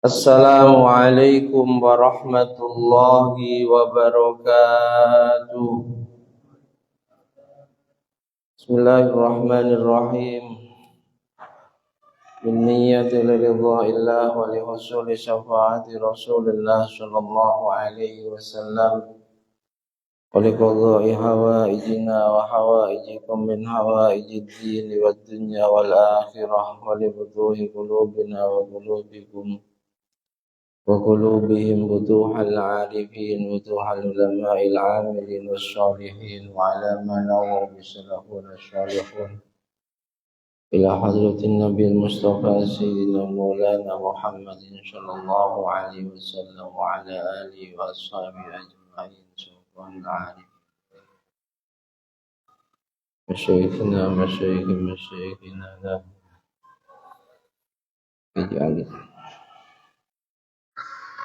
Assalamualaikum warahmatullahi wabarakatuh. Bismillahirrahmanirrahim. Binniyati liridha'illah wa lihusuli syafaati Rasulillah sallallahu alaihi wasallam wa liqadha'i hawaijina wa hawaijikum min hawaijid dini wad dunya wal akhirah wa libutuhi qulubina wa qulubikum وقلوبهم بطوح العارفين بطوح العلماء العاملين والصالحين وعلى ما نووا بسلفون الصالحون إلى حضرة النبي المصطفى سيدنا مولانا محمد صلى الله عليه وسلم وعلى آله وأصحابه أجمعين سبحان العارفين مشايخنا لا اجعل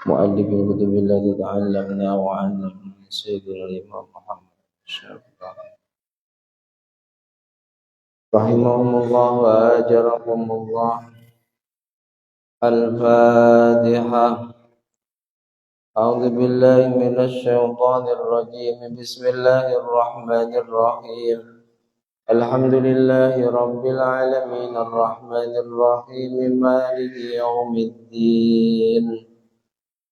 مؤلف الكتب الذي تعلمنا وعلمنا من سيدنا الإمام محمد الشافعي رحمهم الله وأجرهم الله. الفاتحة. أعوذ بالله من الشيطان الرجيم. بسم الله الرحمن الرحيم. الحمد لله رب العالمين الرحمن الرحيم مالك يوم الدين.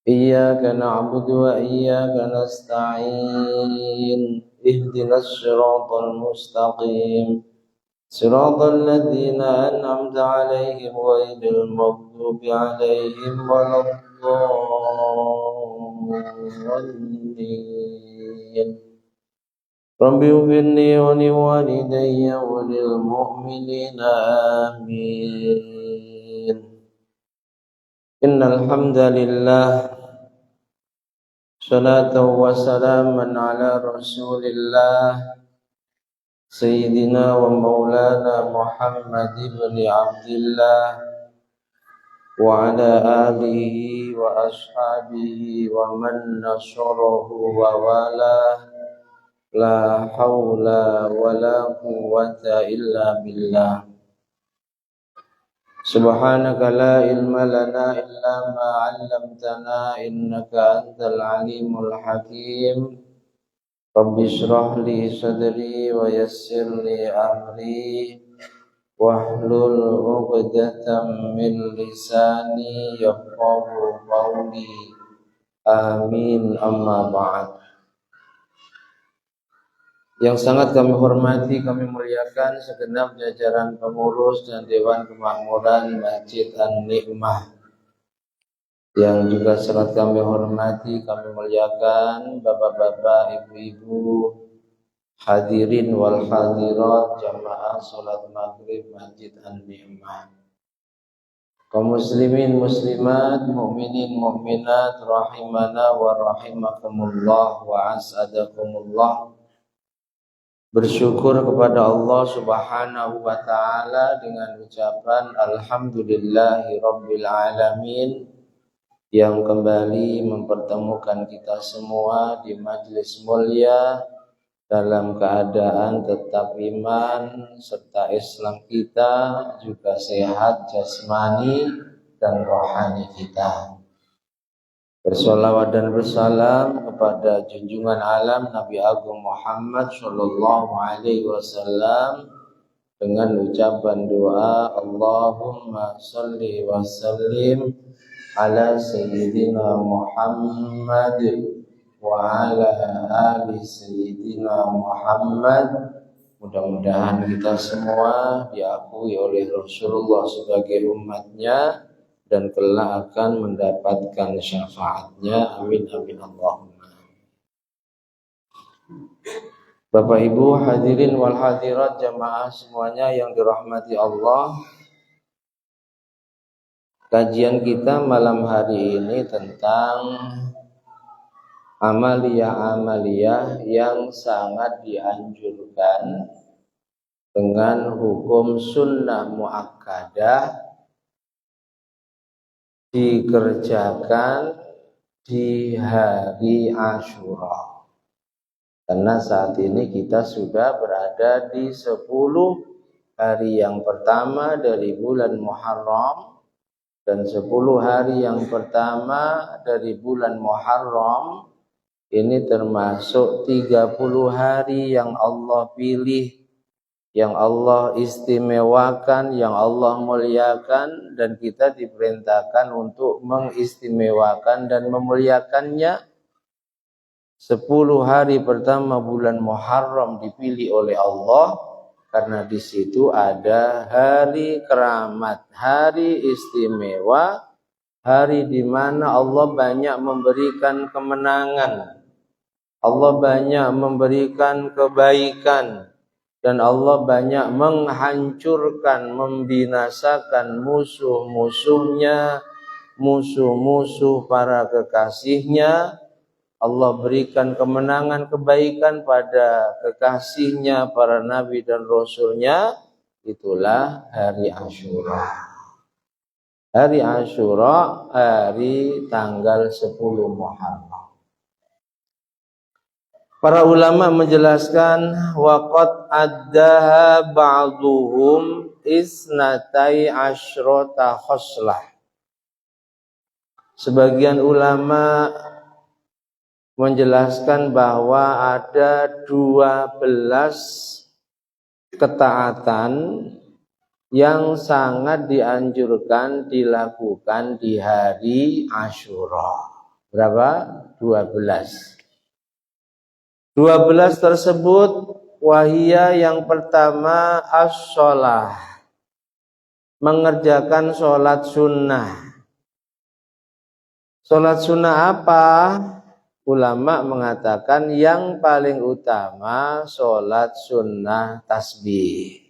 إياك نعبد وإياك نستعين. اهدنا الصراط المستقيم صراط الذين أنعمت عليهم غير المغضوب عليهم ولا الضالين. رب اغفرني ولوالدي وللمؤمنين آمين. إن الحمد لله صلاة وسلاما على رسول الله سيدنا ومولانا محمد بن عبد الله وعلى آله وأصحابه ومن نصره ووالاه لا حول ولا قوة إلا بالله. سبحانك لا علم لنا إلا ما علمتنا إنك أنت العليم الحكيم. رب اشرح لي صدري ويسر لي أمري واحلل عقدة من لساني يفقهوا قولي آمين. أما بعد. Yang sangat kami hormati, kami muliakan segenap jajaran pengurus dan Dewan Kemakmuran Masjid An-Ni'mah. Yang juga sangat kami hormati, kami muliakan bapak-bapak, ibu-ibu, hadirin wal hadirat jamaah salat maghrib Masjid An-Ni'mah. Kaum muslimin muslimat, mukminin mukminat rahimana wa rahimakumullah wa as'adakumullah. Bersyukur kepada Allah Subhanahu wa taala dengan ucapan alhamdulillahi rabbil alamin yang kembali mempertemukan kita semua di majelis mulia dalam keadaan tetap iman serta Islam kita juga sehat jasmani dan rohani kita. Bersolawat dan bersalam kepada junjungan alam Nabi Agung Muhammad sallallahu alaihi wasallam dengan ucapan doa Allahumma shalli wa sallim ala sayyidina Muhammad wa ala ali sayyidina Muhammad. Mudah-mudahan kita semua diakui oleh Rasulullah sebagai umatnya dan kelak akan mendapatkan syafaatnya. Amin amin Allahumma. Bapak Ibu hadirin wal hadirat jamaah semuanya yang dirahmati Allah. Kajian kita malam hari ini tentang amaliyah-amaliyah yang sangat dianjurkan dengan hukum sunnah muakkadah dikerjakan di hari Asyura. Karena saat ini kita sudah berada di 10 hari yang pertama dari bulan Muharram Dan 10 hari yang pertama dari bulan Muharram ini termasuk 30 hari yang Allah pilih, yang Allah istimewakan, yang Allah muliakan, dan kita diperintahkan untuk mengistimewakan dan memuliakannya. 10 hari pertama bulan Muharram dipilih oleh Allah karena di situ ada hari keramat, hari istimewa, hari di mana Allah banyak memberikan kemenangan, Allah banyak memberikan kebaikan, dan Allah banyak menghancurkan, membinasakan musuh-musuhnya, musuh-musuh para kekasihnya. Allah berikan kemenangan, kebaikan pada kekasihnya, para nabi dan rasulnya. Itulah hari Asyura. Hari Asyura, hari tanggal 10 Muharram. Para ulama menjelaskan waqad addaha ba'duhum isnatai asyrota khoslah. Sebagian ulama menjelaskan bahwa ada 12 ketaatan yang sangat dianjurkan dilakukan di hari Asyura. Berapa? 12. 12 tersebut wahia yang pertama as-sholah, mengerjakan sholat sunnah. Sholat sunnah apa? Ulama mengatakan yang paling utama sholat sunnah tasbih.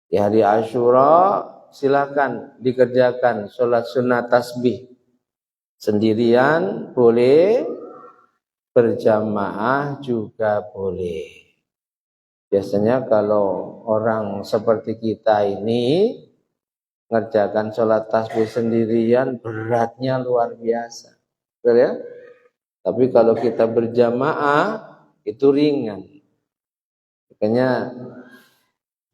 Di hari Asyura silakan dikerjakan sholat sunnah tasbih. Sendirian boleh, berjamaah juga boleh. Biasanya kalau orang seperti kita ini ngerjakan sholat tasbih sendirian beratnya luar biasa. Betul ya? Tapi kalau kita berjamaah itu ringan. Makanya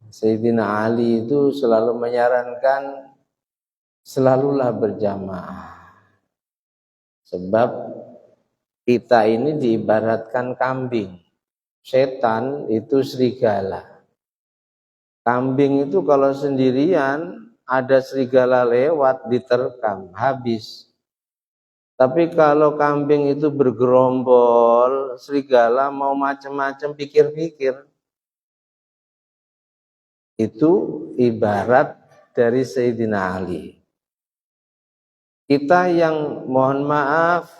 Sayyidina Ali itu selalu menyarankan selalulah berjamaah. Sebab kita ini diibaratkan kambing. Setan itu serigala. Kambing itu kalau sendirian ada serigala lewat diterkam, habis. Tapi kalau kambing itu bergerombol, serigala mau macam-macam pikir-pikir. Itu ibarat dari Sayyidina Ali. Kita yang mohon maaf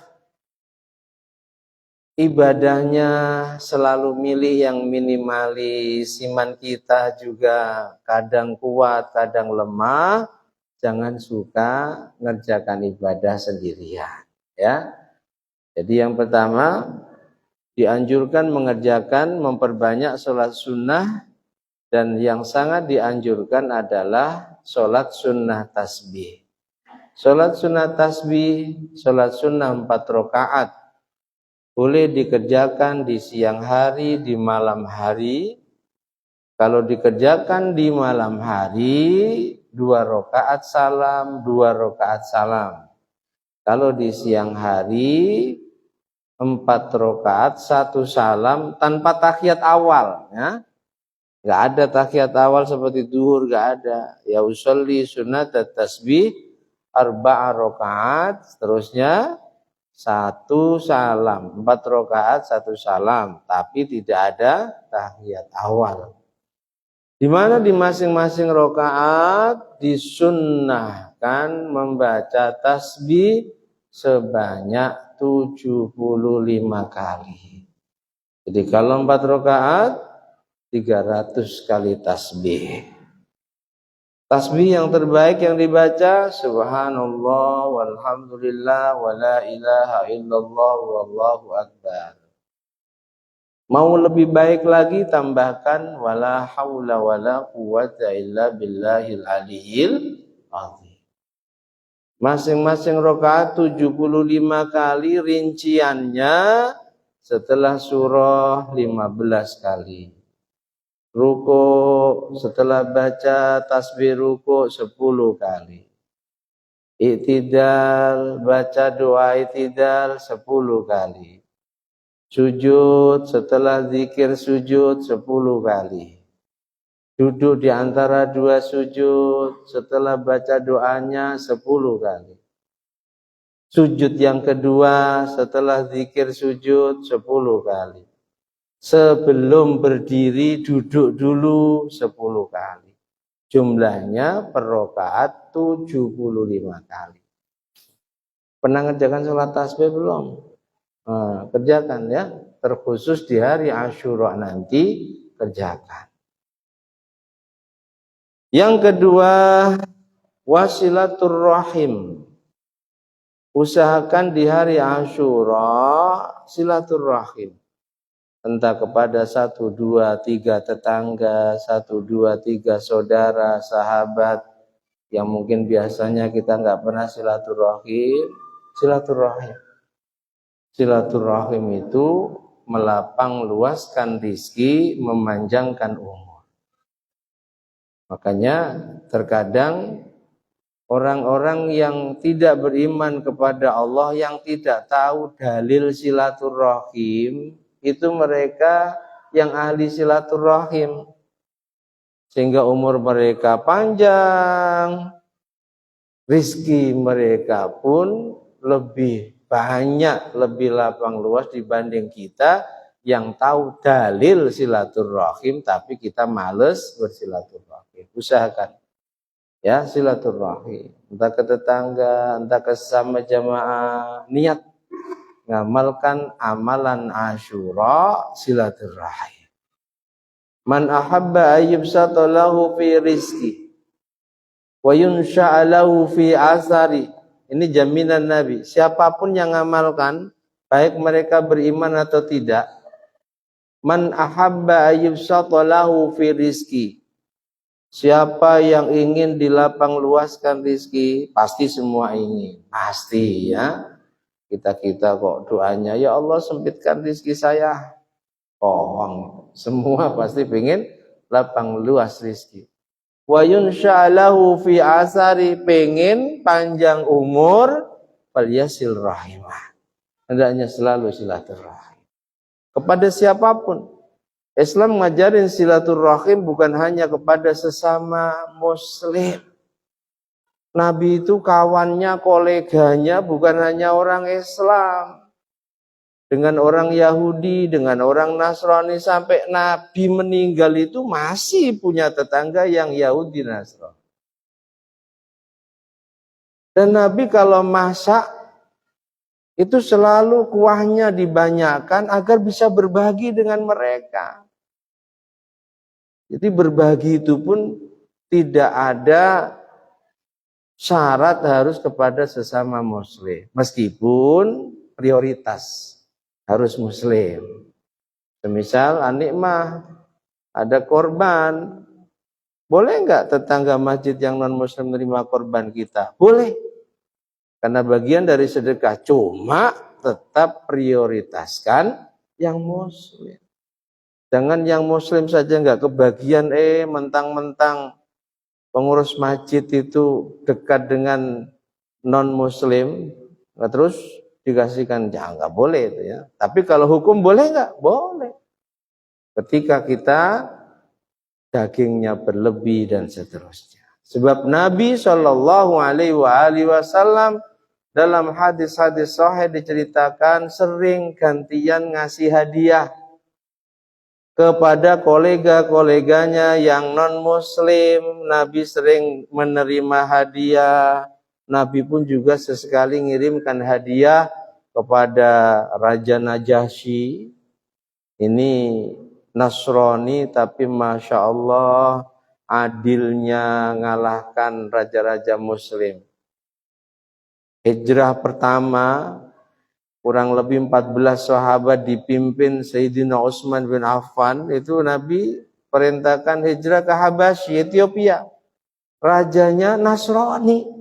ibadahnya selalu milih yang minimalis, iman kita juga kadang kuat, kadang lemah. Jangan suka ngerjakan ibadah sendirian. Ya, jadi yang pertama dianjurkan mengerjakan, memperbanyak sholat sunnah, dan yang sangat dianjurkan adalah sholat sunnah tasbih. Sholat sunnah tasbih, sholat sunnah 4 rakaat, boleh dikerjakan di siang hari, di malam hari. Kalau dikerjakan di malam hari, 2 rakaat salam, 2 rakaat salam. Kalau di siang hari 4 rakaat 1 salam tanpa tahiyat awal, ya. Enggak ada tahiyat awal seperti zuhur, enggak ada. Ya usolli sunnat tasbih 4 rakaat, seterusnya 1 salam, 4 rakaat 1 salam, tapi tidak ada tahiyat awal. Di mana di masing-masing rakaat disunnahkan membaca tasbih sebanyak 75 kali. Jadi kalau 4 rakaat 300 kali tasbih. Tasbih yang terbaik yang dibaca subhanallah walhamdulillah wala ilaha illallah wallahu akbar. Mau lebih baik lagi tambahkan wala haula wala quwwata illa billahil aliyyil azim. Masing-masing rakaat 75 kali, rinciannya setelah surah 15 kali. Ruku setelah baca tasbih ruku 10 kali. I'tidal, baca doa i'tidal 10 kali. Sujud, setelah zikir sujud 10 kali. Duduk di antara dua sujud, setelah baca doanya 10 kali. Sujud yang kedua, setelah zikir sujud 10 kali. Sebelum berdiri duduk dulu 10 kali. Jumlahnya per rakaat 75 kali. Pernah ngerjakan sholat tasbih belum? Nah, kerjakan ya. Terkhusus di hari Asyura nanti kerjakan. Yang kedua, wasilaturrahim. Usahakan di hari Asyura silaturrahim. Entah kepada 1, 2, 3 tetangga, 1, 2, 3 saudara, sahabat yang mungkin biasanya kita nggak pernah silaturahim. Silaturahim itu melapang luaskan rizki, memanjangkan umur. Makanya terkadang orang-orang yang tidak beriman kepada Allah, yang tidak tahu dalil silaturahim, itu mereka yang ahli silaturahim. Sehingga umur mereka panjang, rizki mereka pun lebih banyak, lebih lapang luas dibanding kita yang tahu dalil silaturahim, tapi kita males bersilaturahim. Usahakan ya silaturahim, entah ke tetangga, entah ke sesama jamaah, niat ngamalkan amalan Asyura silaturahim. Man ahabba ayyubsata lahu fi rizki wa yunsha'a lahu fi asari. Ini jaminan Nabi. Siapapun yang ngamalkan, baik mereka beriman atau tidak, man ahabba ayyubsata lahu fi rizki. Siapa yang ingin dilapang luaskan rizki, pasti semua ingin. Pasti ya. Kita kok doanya, ya Allah sempitkan rizki saya. Bohong. Semua pasti ingin lapang luas rizki. Wa yunsha'alahu fi asari, pengen panjang umur, falyasil rahimah. Hendaknya selalu silaturahim. Kepada siapapun. Islam ngajarin silaturahim bukan hanya kepada sesama muslim. Nabi itu kawannya, koleganya bukan hanya orang Islam. Dengan orang Yahudi, dengan orang Nasrani, sampai Nabi meninggal itu masih punya tetangga yang Yahudi Nasrani. Dan Nabi kalau masak, itu selalu kuahnya dibanyakan agar bisa berbagi dengan mereka. Jadi berbagi itu pun tidak ada syarat harus kepada sesama muslim. Meskipun prioritas harus muslim. Semisal anik mah ada korban, boleh enggak tetangga masjid yang non muslim menerima korban kita? Boleh. Karena bagian dari sedekah, cuma tetap prioritaskan yang muslim. Jangan yang muslim saja enggak kebagian, mentang-mentang pengurus masjid itu dekat dengan non muslim, terus dikasihkan, ya nggak boleh itu ya. Tapi kalau hukum boleh nggak? Boleh. Ketika kita dagingnya berlebih dan seterusnya. Sebab Nabi Shallallahu Alaihi Wasallam dalam hadis-hadis sahih diceritakan sering gantian ngasih hadiah kepada kolega-koleganya yang non muslim. Nabi sering menerima hadiah. Nabi pun juga sesekali ngirimkan hadiah kepada Raja Najasyi. Ini Nasrani tapi Masya Allah adilnya ngalahkan raja-raja muslim. Hijrah pertama kurang lebih 14 sahabat dipimpin Sayyidina Utsman bin Affan. Itu Nabi perintahkan hijrah ke Habasyi, Ethiopia. Rajanya Nasrani.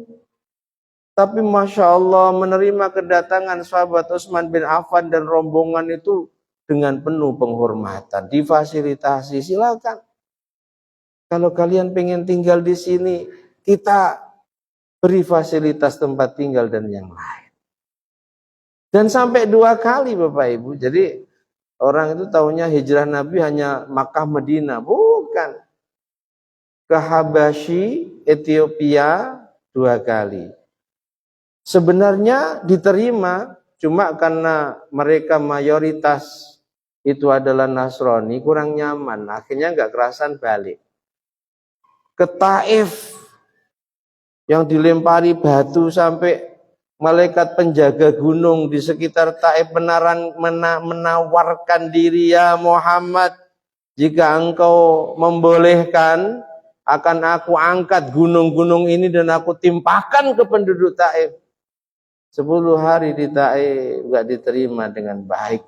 Tapi Masya Allah menerima kedatangan sahabat Utsman bin Affan dan rombongan itu dengan penuh penghormatan. Difasilitasi, silakan. Kalau kalian pengen tinggal di sini, kita beri fasilitas tempat tinggal dan yang lain. Dan sampai 2 kali Bapak Ibu. Jadi orang itu taunya hijrah Nabi hanya Makkah Madinah. Bukan. Ke Habasyi, Ethiopia 2 kali. Sebenarnya diterima, cuma karena mereka mayoritas itu adalah Nasrani, kurang nyaman. Akhirnya nggak kerasan balik. Ke Taif, yang dilempari batu sampai malaikat penjaga gunung di sekitar Taif menawarkan diri, ya Muhammad, jika engkau membolehkan, akan aku angkat gunung-gunung ini dan aku timpakan ke penduduk Taif. 10 hari di Taif nggak diterima dengan baik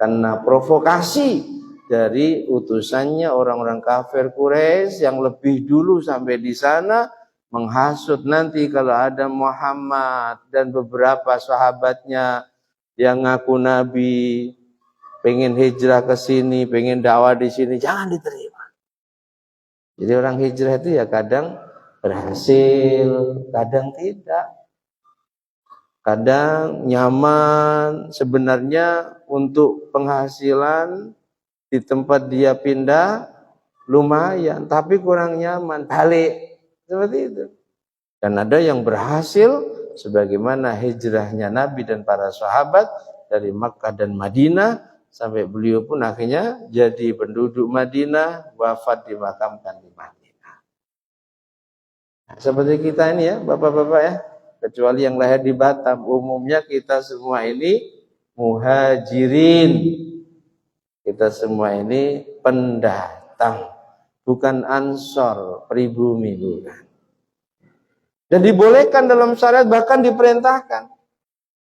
karena provokasi dari utusannya orang-orang kafir Quraisy yang lebih dulu sampai di sana menghasut nanti kalau ada Muhammad dan beberapa sahabatnya yang ngaku Nabi pengen hijrah ke sini, pengen dakwah di sini, jangan diterima. Jadi orang hijrah itu ya kadang berhasil, kadang tidak. Kadang nyaman sebenarnya untuk penghasilan di tempat dia pindah lumayan, tapi kurang nyaman, balik. Seperti itu. Dan ada yang berhasil sebagaimana hijrahnya Nabi dan para sahabat dari Makkah dan Madinah sampai beliau pun akhirnya jadi penduduk Madinah, wafat dimakamkan di Madinah. Nah, seperti kita ini ya, Bapak-bapak ya. Kecuali yang lahir di Batam, umumnya kita semua ini muhajirin. Kita semua ini pendatang, bukan ansor, pribumi, bukan. Dan dibolehkan dalam syariat, bahkan diperintahkan.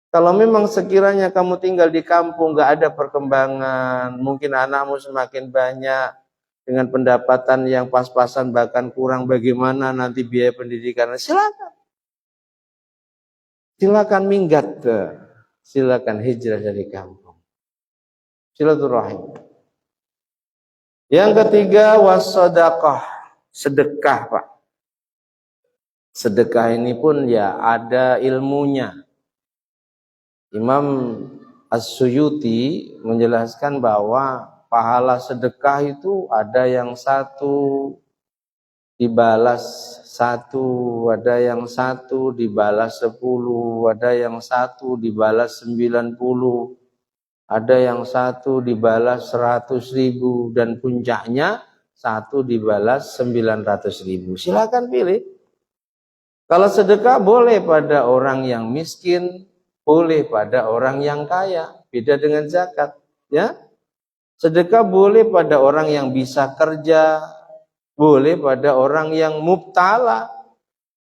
Kalau memang sekiranya kamu tinggal di kampung, gak ada perkembangan, mungkin anakmu semakin banyak, dengan pendapatan yang pas-pasan bahkan kurang, bagaimana nanti biaya pendidikan, silakan. Silakan minggat, silakan hijrah dari kampung. Silaturahim. Yang ketiga wassadaqah, sedekah Pak. Sedekah ini pun ya ada ilmunya. Imam As-Suyuti menjelaskan bahwa pahala sedekah itu ada yang 1 dibalas 1, ada yang 1 dibalas 10, ada yang 1 dibalas 90, ada yang 1 dibalas 100.000, dan puncaknya 1 dibalas 900.000. Silakan pilih. Kalau sedekah boleh pada orang yang miskin, boleh pada orang yang kaya, beda dengan zakat, ya. Sedekah boleh pada orang yang bisa kerja, boleh pada orang yang mubtala,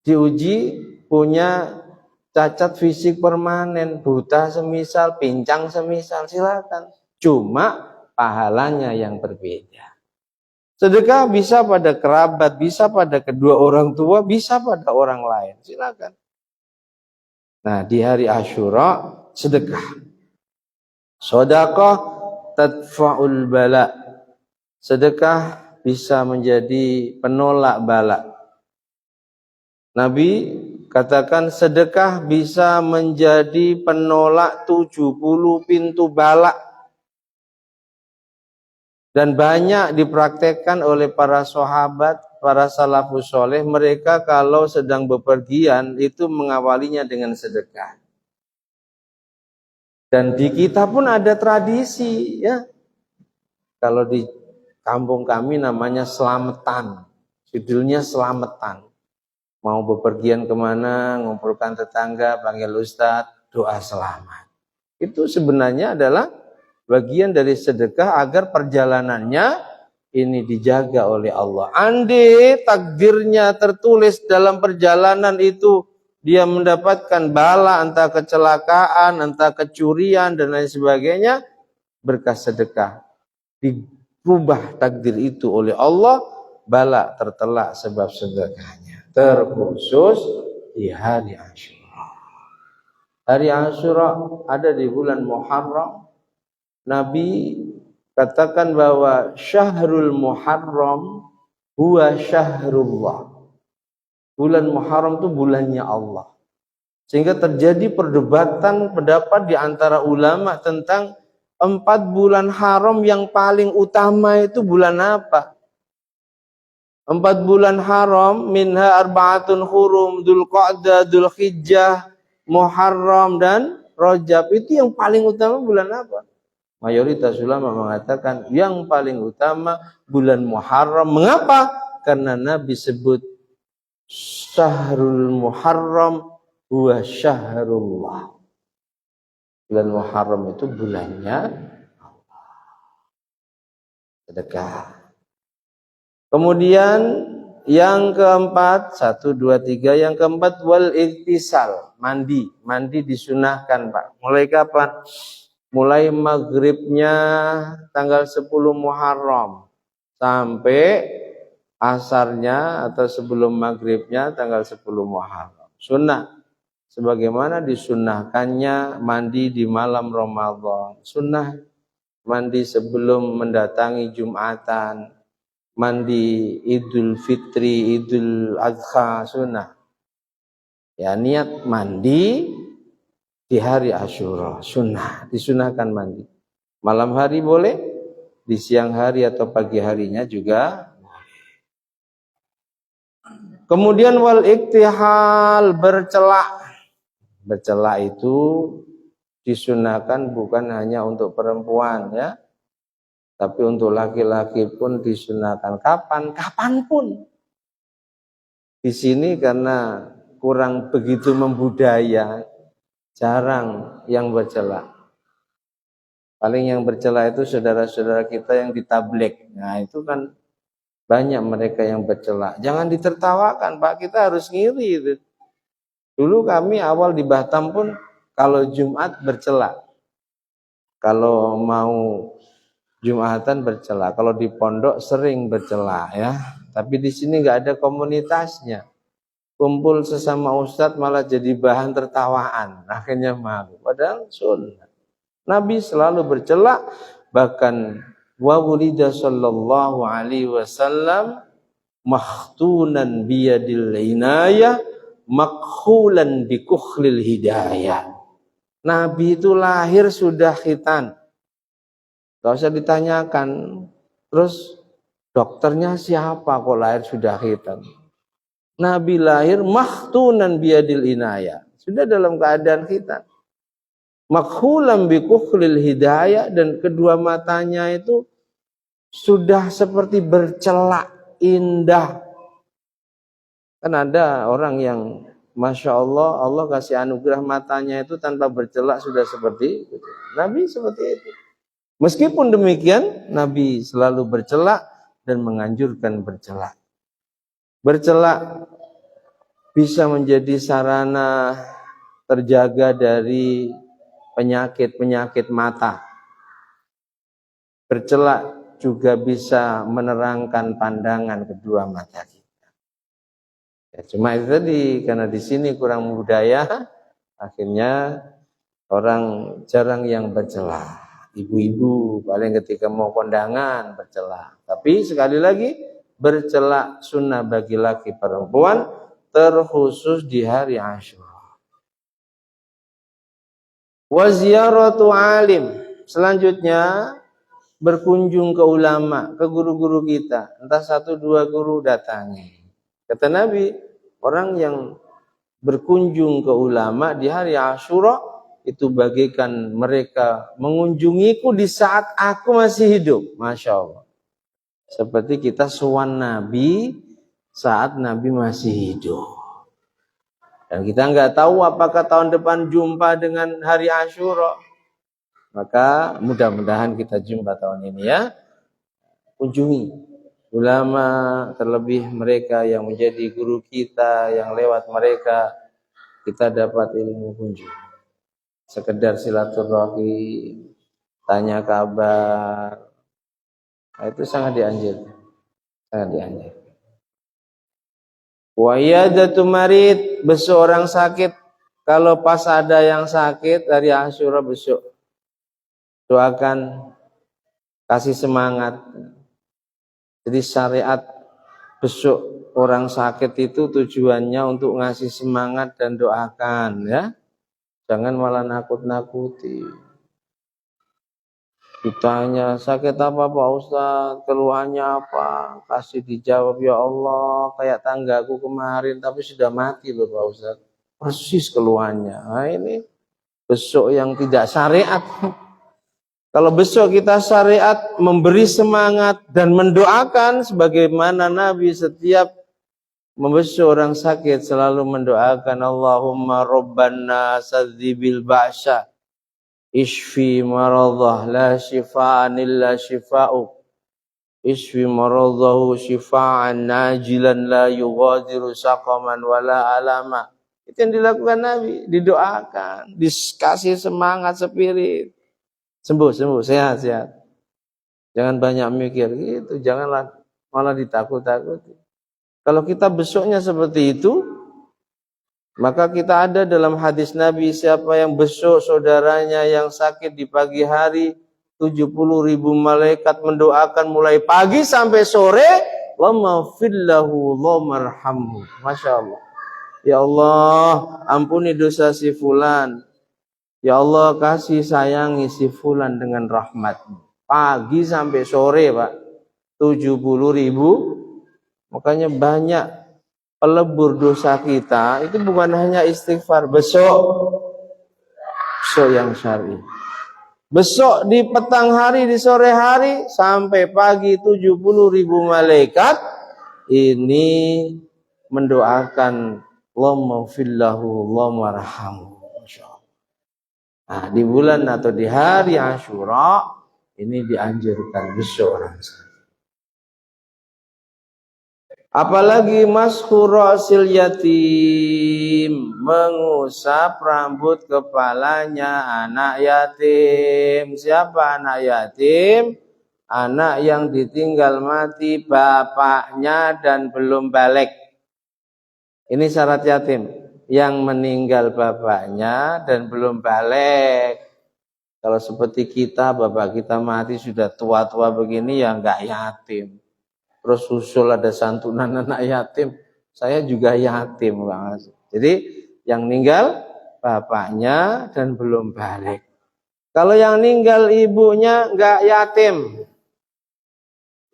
diuji punya cacat fisik permanen, buta semisal, pincang semisal, silakan. Cuma pahalanya yang berbeda. Sedekah bisa pada kerabat, bisa pada kedua orang tua, bisa pada orang lain, silakan. Nah, di hari Asyura sedekah. Sedekah tadfa'ul bala. Sedekah bisa menjadi penolak bala. Nabi katakan sedekah bisa menjadi penolak 70 pintu bala. Dan banyak dipraktekkan oleh para sahabat, para salafus soleh. Mereka kalau sedang bepergian itu mengawalinya dengan sedekah. Dan di kita pun ada tradisi ya. Kalau di kampung kami namanya selamatan. Judulnya selamatan. Mau bepergian kemana, ngumpulkan tetangga, panggil ustadz, doa selamat. Itu sebenarnya adalah bagian dari sedekah agar perjalanannya ini dijaga oleh Allah. Andai takdirnya tertulis dalam perjalanan itu dia mendapatkan bala, entah kecelakaan, entah kecurian dan lain sebagainya, berkah sedekah dirubah takdir itu oleh Allah, bala tertelak sebab sedekahnya. Terkhusus di hari Asyura. Hari Asyura ada di bulan Muharram. Nabi katakan bahwa syahrul Muharram huwa syahrullah. Bulan Muharram itu bulannya Allah. Sehingga terjadi perdebatan pendapat di antara ulama tentang 4 bulan haram yang paling utama itu bulan apa? 4 bulan haram, minha arba'atun hurum, Dzulqa'dah, Dzulhijjah, Muharram dan Rajab. Itu yang paling utama bulan apa? Mayoritas ulama mengatakan yang paling utama bulan Muharram. Mengapa? Karena Nabi sebut Syahrul Muharram huwa syahrullah. Bulan Muharram itu bulannya sedekah. Kemudian yang keempat, 1, 2, 3. Yang keempat wal iktisal, mandi. Mandi disunahkan, Pak. Mulai kapan? Mulai maghribnya tanggal 10 Muharram sampai asarnya atau sebelum maghribnya tanggal 10 Muharram. Sunnah. Sebagaimana disunahkannya mandi di malam Ramadan. Sunnah mandi sebelum mendatangi Jumatan. Mandi Idul Fitri, Idul Adha, sunnah. Ya, niat mandi di hari Asyura, sunnah, disunahkan mandi. Malam hari boleh, di siang hari atau pagi harinya juga. Kemudian wal iktihal, bercelak. Bercelak itu disunahkan bukan hanya untuk perempuan ya, tapi untuk laki-laki pun disunahkan kapanpun. Di sini karena kurang begitu membudaya, jarang yang bercelak. Paling yang bercelak itu saudara-saudara kita yang ditablek. Nah itu kan banyak mereka yang bercelak. Jangan ditertawakan, Pak, kita harus ngiri itu. Dulu kami awal di Batam pun kalau Jumat bercelak. Kalau mau Jumatan bercelak. Kalau di pondok sering bercelak ya. Tapi di sini nggak ada komunitasnya. Kumpul sesama ustadz malah jadi bahan tertawaan. Akhirnya malu. Padahal sunnah. Nabi selalu bercelak. Bahkan wa wulida sallallahu alaihi wasallam makhtunan biyadil inayah makhulan bikukhlil hidayah. Nabi itu lahir sudah khitan. Gak usah ditanyakan. Terus dokternya siapa kok lahir sudah khitan? Nabi lahir makhtunan biyadil inayah. Sudah dalam keadaan khitan. Makhulan bikukhlil hidayah, dan kedua matanya itu sudah seperti bercelak indah. Kan ada orang yang Masya Allah, Allah kasih anugerah matanya itu tanpa bercelak sudah seperti itu. Nabi seperti itu. Meskipun demikian, Nabi selalu bercelak dan menganjurkan bercelak. Bercelak bisa menjadi sarana terjaga dari penyakit-penyakit mata. Bercelak juga bisa menerangkan pandangan kedua mata kita. Ya, cuma itu tadi, karena di sini kurang budaya, akhirnya orang jarang yang bercelak. Ibu-ibu paling ketika mau kondangan bercelak. Tapi sekali lagi, bercelak sunnah bagi laki perempuan, terkhusus di hari Asyura. Wa ziyaratu alim. Selanjutnya berkunjung ke ulama, ke guru-guru kita. Entah 1, 2 guru datangi. Kata Nabi, orang yang berkunjung ke ulama di hari Asyura itu bagaikan mereka mengunjungiku di saat aku masih hidup. Masya Allah. Seperti kita sowan Nabi saat Nabi masih hidup. Dan kita nggak tahu apakah tahun depan jumpa dengan hari Asyura. Maka mudah-mudahan kita jumpa tahun ini ya. Kunjungi ulama, terlebih mereka yang menjadi guru kita, yang lewat mereka kita dapat ilmu kunjung. Sekedar silaturahmi, tanya kabar, nah, itu sangat dianjurkan. Sangat dianjurkan. Wa iyadatu marid, besok orang sakit. Kalau pas ada yang sakit dari Asyura besok, doakan, kasih semangat. Jadi syariat besuk orang sakit itu tujuannya untuk ngasih semangat dan doakan ya. Jangan malah nakut-nakuti. Ditanya, sakit apa Pak Ustadz? Keluhannya apa? Kasih dijawab, ya Allah, kayak tanggaku kemarin, tapi sudah mati loh Pak Ustadz. Persis keluhannya. Nah ini besok yang tidak syariat. Kalau besok kita syariat memberi semangat dan mendoakan sebagaimana Nabi setiap membesuk orang sakit selalu mendoakan Allahumma rabbana sadzibil ba'sya ishfi maradah la shifaan illa shifa'u ishfi maradahu shifaan najilan la yughadiru saqaman wala alama. Itu yang dilakukan Nabi, didoakan, dikasih semangat spirit. Sembuh, sehat. Jangan banyak mikir gitu, janganlah malah ditakut-takuti. Kalau kita besoknya seperti itu, maka kita ada dalam hadis Nabi, siapa yang besok saudaranya yang sakit di pagi hari, 70.000 malaikat mendoakan mulai pagi sampai sore, Allahumma fillahu Allahummarhamhu. Masya Allah. Ya Allah, ampuni dosa si fulan. Ya Allah, kasih sayangi si fulan dengan rahmat-Mu. Pagi sampai sore, Pak. 70.000. Makanya banyak pelebur dosa kita itu bukan hanya istighfar besok yang syar'i. Besok di petang hari, di sore hari sampai pagi 70.000 malaikat ini mendoakan Allahumma fillahu Allahumma rahamu. Nah, di bulan atau di hari Asyura ini dianjurkan besok orang sakit. Apalagi mashu rasil yatim, mengusap rambut kepalanya anak yatim. Siapa anak yatim? Anak yang ditinggal mati bapaknya dan belum balik. Ini syarat yatim, yang meninggal bapaknya dan belum balik. Kalau seperti kita, bapak kita mati sudah tua-tua begini ya enggak yatim. Terus usul ada santunan anak yatim, saya juga yatim banget. Jadi yang meninggal bapaknya dan belum balik. Kalau yang meninggal ibunya enggak yatim.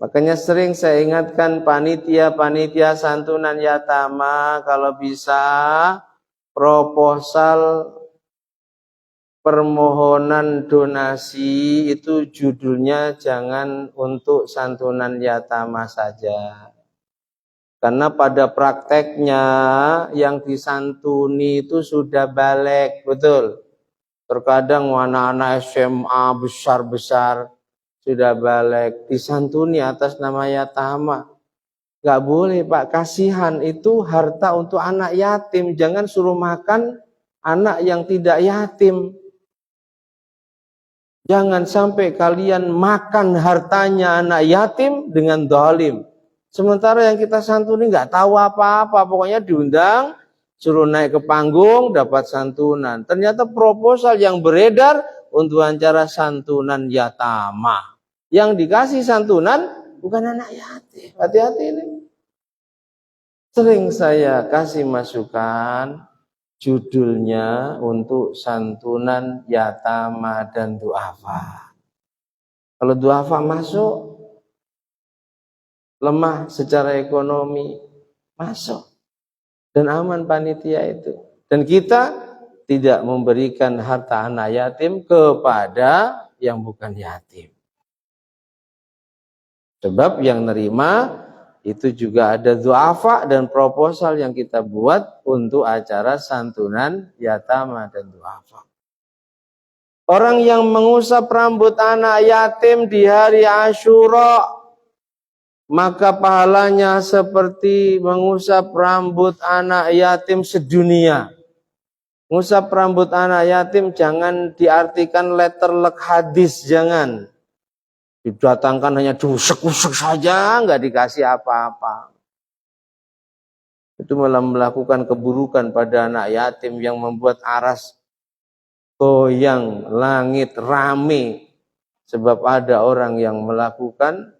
Makanya sering saya ingatkan panitia santunan yatama, kalau bisa proposal permohonan donasi itu judulnya jangan untuk santunan yatama saja. Karena pada prakteknya yang disantuni itu sudah balik, betul. Terkadang anak-anak SMA besar-besar sudah balik, disantuni atas nama yatama. Gak boleh Pak, kasihan, itu harta untuk anak yatim. Jangan suruh makan anak yang tidak yatim. Jangan sampai kalian makan hartanya anak yatim dengan zalim. Sementara yang kita santuni nggak tahu apa-apa, pokoknya diundang, suruh naik ke panggung, dapat santunan. Ternyata proposal yang beredar untuk acara santunan yatama. Yang dikasih santunan bukan anak yatim. Hati-hati ini. Sering saya kasih masukan, judulnya untuk santunan yatama dan duafa. Kalau duafa masuk, lemah secara ekonomi, masuk. Dan aman panitia itu. Dan kita tidak memberikan harta anak yatim kepada yang bukan yatim. Sebab yang nerima itu juga ada duafa dan proposal yang kita buat untuk acara santunan yatama dan duafa. Orang yang mengusap rambut anak yatim di hari Asyura, maka pahalanya seperti mengusap rambut anak yatim sedunia. Mengusap rambut anak yatim jangan diartikan letterlek hadis, jangan. Didatangkan hanya diusek-usek saja, nggak dikasih apa-apa. Itu malah melakukan keburukan pada anak yatim yang membuat aras goyang, langit rame. Sebab ada orang yang melakukan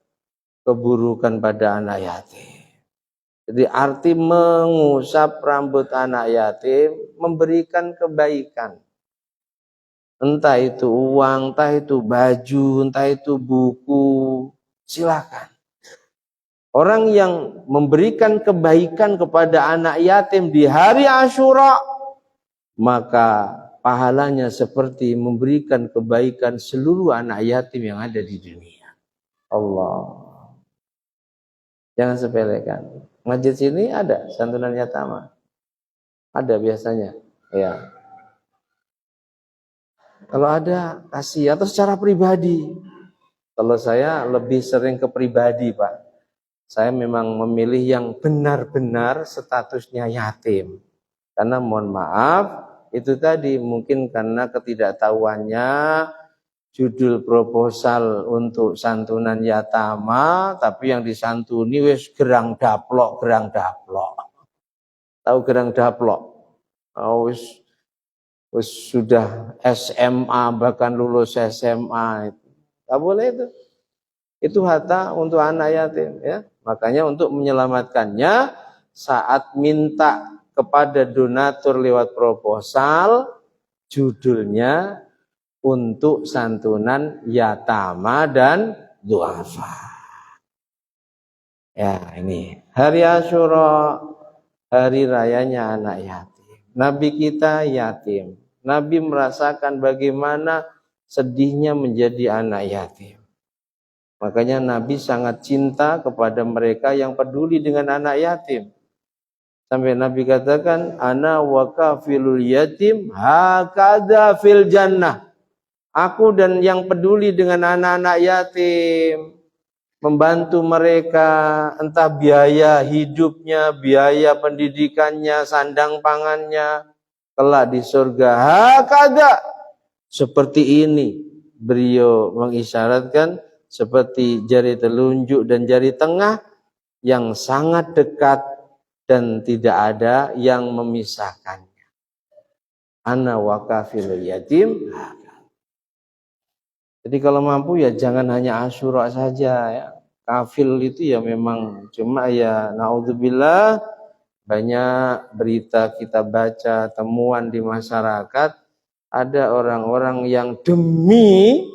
keburukan pada anak yatim. Jadi arti mengusap rambut anak yatim, memberikan kebaikan. Entah itu uang, entah itu baju, entah itu buku, silakan. Orang yang memberikan kebaikan kepada anak yatim di hari Asyura, maka pahalanya seperti memberikan kebaikan seluruh anak yatim yang ada di dunia. Allah. Jangan sepelekan. Masjid sini ada santunan yatama. Ada biasanya. Ya. Kalau ada kasih atau secara pribadi. Kalau saya lebih sering ke pribadi, Pak. Saya memang memilih yang benar-benar statusnya yatim. Karena mohon maaf, itu tadi mungkin karena ketidaktahuannya judul proposal untuk santunan yatama, tapi yang disantuni wis gerang daplok. Tahu gerang daplok? Oh, wis sudah SMA, bahkan lulus SMA. Tak boleh itu. Itu harta untuk anak yatim, ya. Makanya untuk menyelamatkannya, saat minta kepada donatur lewat proposal, judulnya untuk santunan yatama dan duafa. Ya, ini hari Asyura, hari rayanya anak yatim. Nabi kita yatim. Nabi merasakan bagaimana sedihnya menjadi anak yatim. Makanya Nabi sangat cinta kepada mereka yang peduli dengan anak yatim. Sampai Nabi katakan, ana wa kafilul yatim hakadha fil jannah. Aku dan yang peduli dengan anak-anak yatim, membantu mereka, entah biaya hidupnya, biaya pendidikannya, sandang pangannya, kelak di surga. Hakadha, seperti ini. Beliau mengisyaratkan seperti jari telunjuk dan jari tengah yang sangat dekat dan tidak ada yang memisahkannya. Ana wa kafilul yatim. Jadi kalau mampu ya jangan hanya Asyura saja ya. Kafil itu ya memang cuma ya naudzubillah, banyak berita kita baca, temuan di masyarakat, ada orang-orang yang demi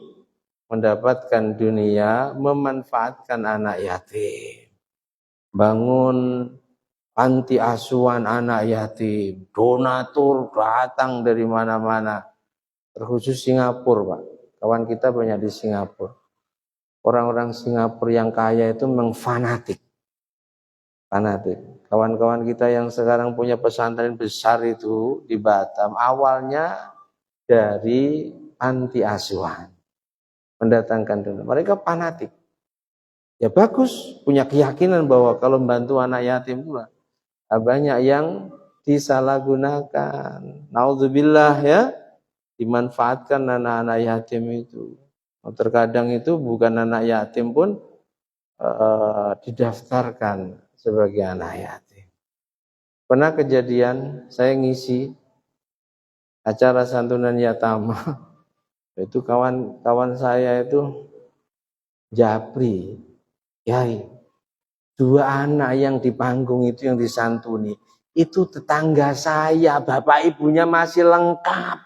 mendapatkan dunia memanfaatkan anak yatim. Bangun panti asuhan anak yatim, donatur datang dari mana-mana, terkhusus Singapura, Pak. Kawan kita banyak di Singapura. Orang-orang Singapura yang kaya itu memang fanatik. Kawan-kawan kita yang sekarang punya pesantren besar itu di Batam, awalnya dari panti asuhan. Mendatangkan dana. Mereka fanatik. Ya bagus, punya keyakinan bahwa kalau membantu anak yatim pula banyak yang disalahgunakan. Naudzubillah ya, dimanfaatkan anak-anak yatim itu. Terkadang itu bukan anak yatim pun didaftarkan sebagai anak yatim. Pernah kejadian saya ngisi acara santunan yatama. Itu kawan-kawan saya itu japri, yai, 2 anak yang di panggung itu yang disantuni, itu tetangga saya, bapak ibunya masih lengkap.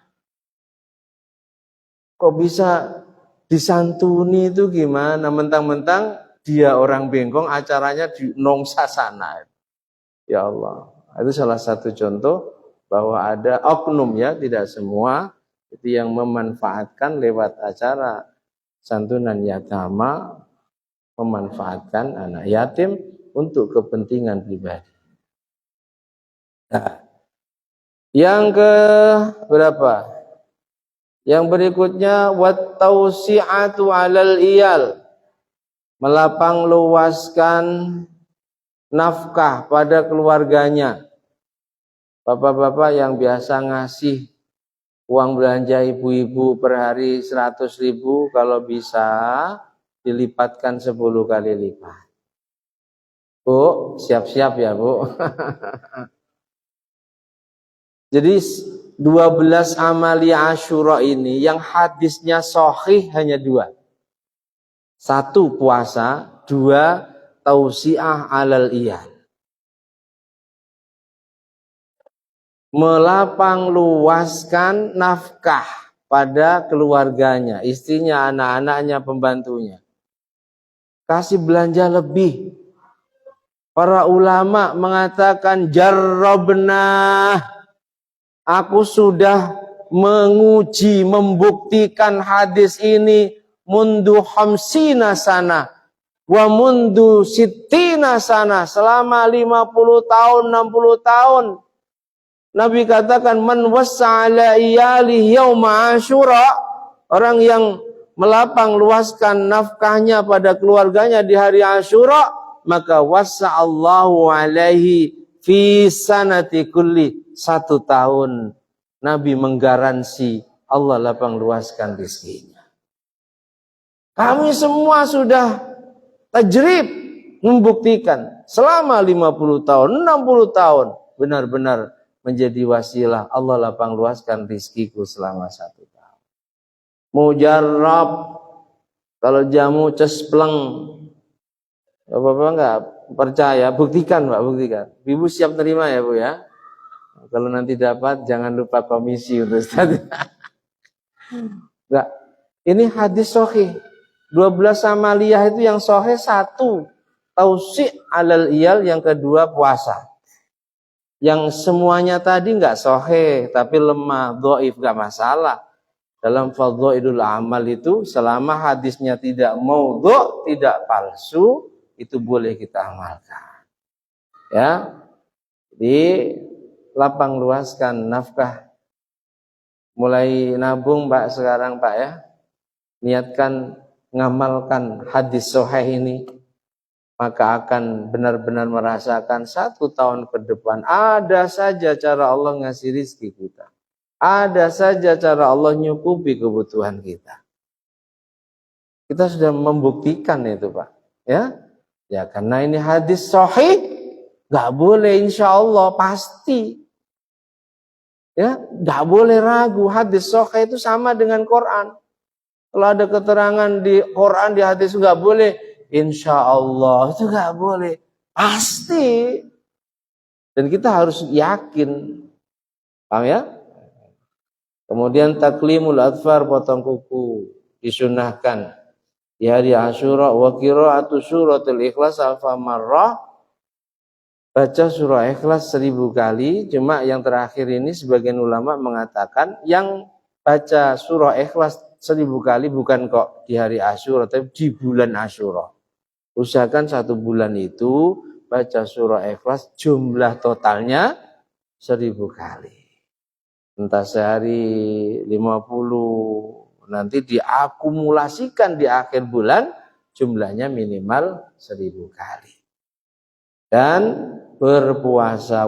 Kok bisa disantuni itu gimana? Mentang-mentang dia orang bengkong, acaranya di Nongsa sana. Ya Allah, itu salah satu contoh bahwa ada oknum ya, tidak semua, itu yang memanfaatkan lewat acara santunan yatama, memanfaatkan anak yatim untuk kepentingan pribadi. Nah, yang ke berapa? Yang berikutnya wat tausi'atu 'alal iyal, melapang luaskan nafkah pada keluarganya. Bapak-bapak yang biasa ngasih uang belanja ibu-ibu per hari 100.000, kalau bisa dilipatkan 10 kali lipat. Bu, siap-siap ya Bu. Jadi 12 amalia Asyura ini yang hadisnya sahih hanya 2. 1 puasa, 2 tausiah alal iyal. melapang luaskan nafkah pada keluarganya, istrinya, anak-anaknya, pembantunya. Kasih belanja lebih. Para ulama mengatakan jarrabna, aku sudah menguji, membuktikan hadis ini mundu hamsina sana wa mundu sittina sana, selama 50 tahun, 60 tahun. Nabi katakan man wassa'ala iyalihi yauma Asyura, orang yang melapang luaskan nafkahnya pada keluarganya di hari Asyura, maka wassa'allahu alaihi fi sanati kulli, 1 tahun. Nabi menggaransi Allah lapang luaskan rezekinya. Kami semua sudah tajrib, membuktikan selama 50 tahun, 60 tahun benar-benar menjadi wasilah Allah lapang luaskan rizkiku selama 1 tahun. Mujarrab, kalau jamu cespleng, Bapak-bapak enggak percaya, buktikan Pak, buktikan. Ibu siap terima ya Bu ya. Kalau nanti dapat jangan lupa komisi untuk Ustaz. Enggak. Ini hadis sahih. 12 amaliyah itu yang sahih 1 tausi' alal iyal, yang kedua puasa. Yang semuanya tadi enggak sahih, tapi lemah, dhaif, enggak masalah. Dalam fadhailul amal itu selama hadisnya tidak maudhu', tidak palsu, itu boleh kita amalkan. Ya. Jadi lapang luaskan nafkah. Mulai nabung Pak sekarang Pak ya. Niatkan ngamalkan hadis sahih ini, maka akan benar-benar merasakan 1 tahun ke depan ada saja cara Allah ngasih rizki kita. Ada saja cara Allah nyukupi kebutuhan kita. Kita sudah membuktikan itu Pak. Ya, ya karena ini hadis sahih, nggak boleh insya Allah pasti. Ya, nggak boleh ragu. Hadis sahih itu sama dengan Quran. Kalau ada keterangan di Quran, di hadis nggak boleh. Insya Allah itu nggak boleh, pasti. Dan kita harus yakin, paham ya? Kemudian taklimul adfar, potong kuku, disunahkan di hari Asyura. Wa qira'atu suratul Ikhlas alfa marrah, baca surah Ikhlas 1000 kali. Cuma yang terakhir ini sebagian ulama mengatakan yang baca surah Ikhlas 1000 kali bukan kok di hari Asyura, tapi di bulan Asyura. Usahakan 1 bulan itu baca surah Ikhlas jumlah totalnya 1000 kali. Entah sehari 50, nanti diakumulasikan di akhir bulan jumlahnya minimal 1000 kali. Dan berpuasa,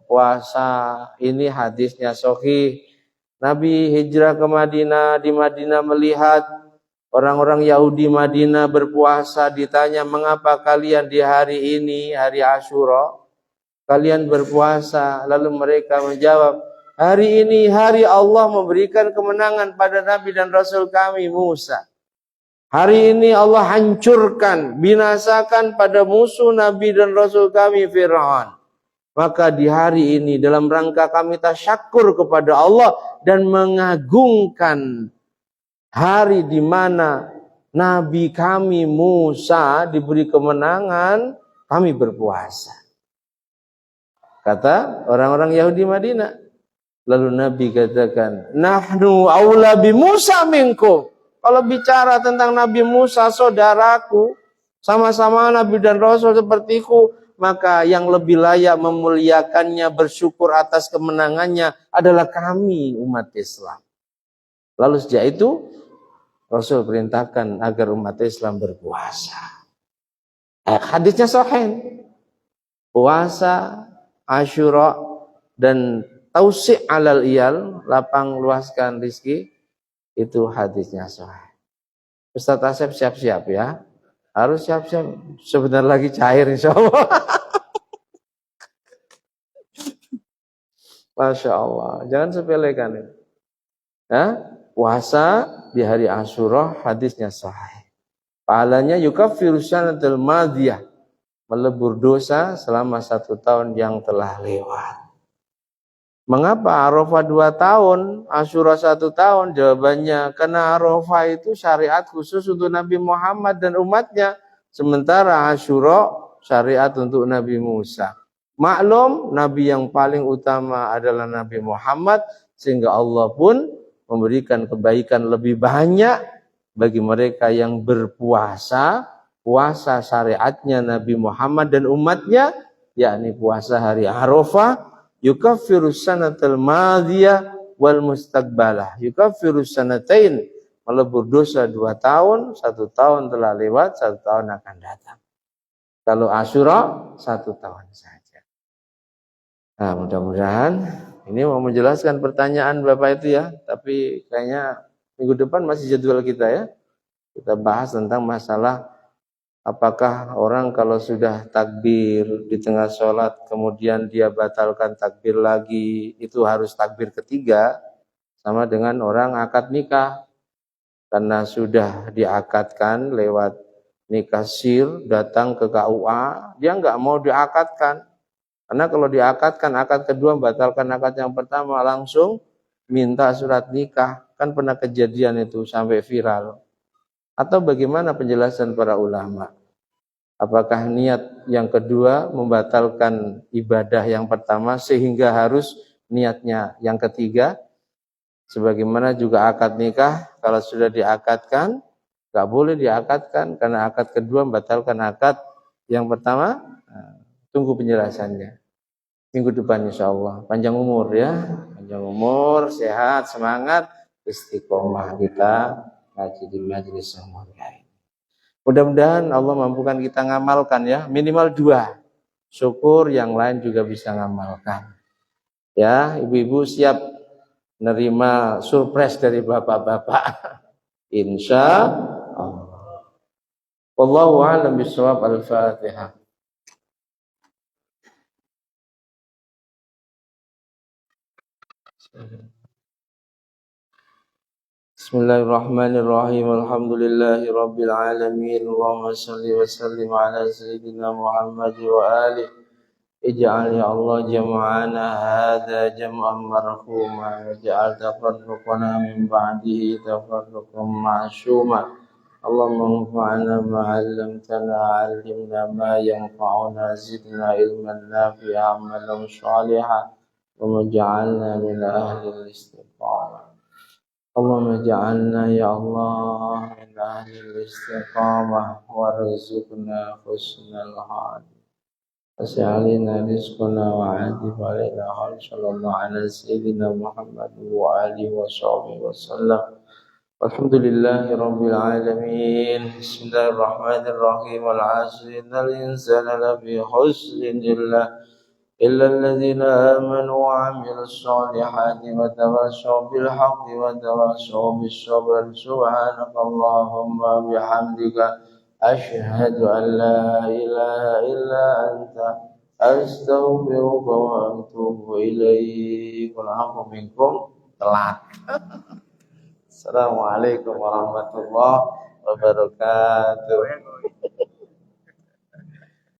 puasa ini hadisnya sahih. Nabi hijrah ke Madinah, di Madinah melihat orang-orang Yahudi Madinah berpuasa, ditanya mengapa kalian di hari ini, hari Asyura, kalian berpuasa? Lalu mereka menjawab, hari ini hari Allah memberikan kemenangan pada Nabi dan Rasul kami Musa. Hari ini Allah hancurkan, binasakan pada musuh Nabi dan Rasul kami Fir'aun. Maka di hari ini dalam rangka kami tasyakur kepada Allah dan mengagungkan hari di mana Nabi kami Musa diberi kemenangan, kami berpuasa. Kata orang-orang Yahudi Madinah. Lalu Nabi katakan, nahnu aula bi Musa minkum. Kalau bicara tentang Nabi Musa, saudaraku, sama-sama Nabi dan Rasul sepertiku, maka yang lebih layak memuliakannya, bersyukur atas kemenangannya adalah kami umat Islam. Lalu sejak itu Rasul perintahkan agar umat Islam berpuasa. Hadisnya sahih. Puasa Asyura dan tausi' alal iyal, lapang luaskan rizki, itu hadisnya sahih. Ustaz Asep siap-siap ya. Harus siap-siap, sebentar lagi cair insyaallah. Masya Allah, jangan sepelekan ini. Ya, puasa di hari Asyura hadisnya sahih. Pahalanya yukaffiru sanatal madiyah, melebur dosa selama 1 tahun yang telah lewat. Mengapa Arafah 2 tahun, Asyura 1 tahun? Jawabannya, karena Arafah itu syariat khusus untuk Nabi Muhammad dan umatnya. Sementara Asyura syariat untuk Nabi Musa. Maklum, Nabi yang paling utama adalah Nabi Muhammad, sehingga Allah pun memberikan kebaikan lebih banyak bagi mereka yang berpuasa, puasa syariatnya Nabi Muhammad dan umatnya, yakni puasa hari Arafah, yukaffiru sanatal madiyah wal mustaqbalah. Yukaffiru sanatain, melebur dosa 2 tahun, 1 tahun telah lewat, 1 tahun akan datang. Kalau Asyura 1 tahun saja. Nah, mudah-mudahan ini mau menjelaskan pertanyaan Bapak itu ya, tapi kayaknya minggu depan masih jadwal kita ya. Kita bahas tentang masalah apakah orang kalau sudah takbir di tengah sholat kemudian dia batalkan takbir lagi, itu harus takbir ketiga, sama dengan orang akad nikah. Karena sudah diakadkan lewat nikah sir, datang ke KUA, dia nggak mau diakadkan. Karena kalau diakadkan akad kedua batalkan akad yang pertama, langsung minta surat nikah. Kan pernah kejadian itu sampai viral. Atau bagaimana penjelasan para ulama? Apakah niat yang kedua membatalkan ibadah yang pertama sehingga harus niatnya yang ketiga? Sebagaimana juga akad nikah, kalau sudah diakadkan, nggak boleh diakadkan karena akad kedua membatalkan akad yang pertama. Nah, tunggu penjelasannya minggu depan insya Allah. Panjang umur ya, panjang umur, sehat, semangat, istiqomah kita ngaji di majelis yang mulia ini. Mudah-mudahan Allah mampukan kita ngamalkan ya, minimal 2. Syukur yang lain juga bisa ngamalkan. Ya, ibu-ibu siap nerima surprise dari bapak-bapak. Insya Allah. Wallahu a'lam bishawab. Al-Fatihah. Bismillahirrahmanirrahim. Alhamdulillahi rabbil alamin. Allahumma shalli wa sallim ala sayyidina Muhammad wa alihi. Ij'al ya Allah jam'ana hadza jam'an marhuma waj'al tafarruqana min ba'dihi tafarruqan ma'suma. Allahumma anfa'na ma 'allamtana 'allimna ma yanfa'una zidna ilman nafi'an 'amalan shalihan wa ja'alna min ahli al-istiqamah. Allahumma ja'alna ya Allah min ahli al-istiqamah warzuqna husnal hadi. As'alina rizqana wa adib alaina sallallahu ala sayyidina Muhammad wa alihi wa sahbihi wa sallam. Alhamdulillahi rabbil alamin. Bismillahirrahmanirrahim. Al-'asri innal insana lafi khusrin illa alladhina amanu wa 'amilus solihati wa tawassaw bil haqqi wa tawassaw bis sabr. Subhanakallahumma bihamdika أشهد أن لا إله إلا أنت أستغفرك وأتوب إليك. والعفو منكم telat. Assalamualaikum warahmatullahi wabarakatuh.